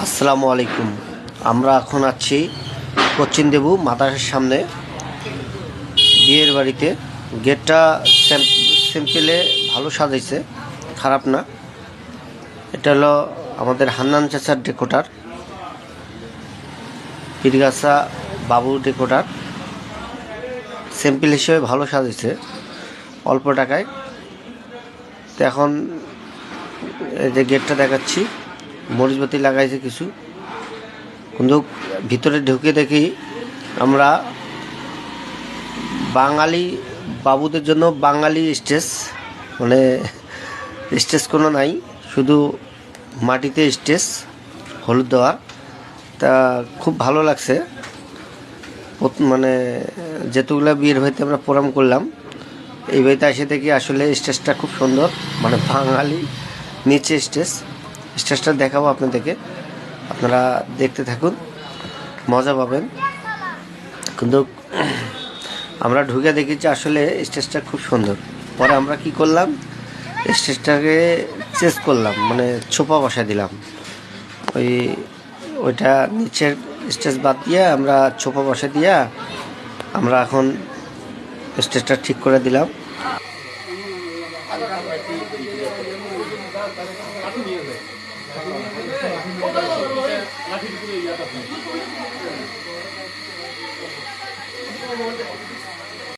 আসসালামু আলাইকুম। আমরা এখন আছি কোচিন দেবু মাদ্রাসার সামনে বিয়ের বাড়িতে। গেটটা সিম্পলে ভালো সাজাইছে, খারাপ না। এটা হলো আমাদের হান্নান চাচার ডেকোটার, পীরগাছা বাবু ডেকোটার। সিম্পল হিসেবে ভালো সাজাইছে অল্প টাকায়। তো এখন এই যে গেটটা দেখাচ্ছি, মরিচবাতি লাগাইছে কিছু, কিন্তু ভিতরে ঢুকে দেখি আমরা বাঙালি বাবুদের জন্য বাঙালি স্টেজ, মানে স্টেজ কোনো নাই, শুধু মাটিতে স্টেজ হলুদ দেওয়া। তা খুব ভালো লাগছে। মানে যেতগুলো বিয়ের বাড়িতে আমরা প্রোগ্রাম করলাম, এই বাড়িতে এসে দেখি আসলে স্টেজটা খুব সুন্দর, মানে বাঙালি নিচে স্টেজটা দেখাবো আপনাদেরকে, আপনারা দেখতে থাকুন, মজা পাবেন। কিন্তু আমরা ঢুকে দেখি যে আসলে স্টেজটা খুব সুন্দর। পরে আমরা কি করলাম, স্টেজটাকে চেঞ্জ করলাম, মানে ছোপা বসায় দিলাম। ওইটা নিচের স্টেজ বাদ দিয়ে আমরা ছোপা বসা দিয়ে আমরা এখন স্টেজটা ঠিক করে দিলাম।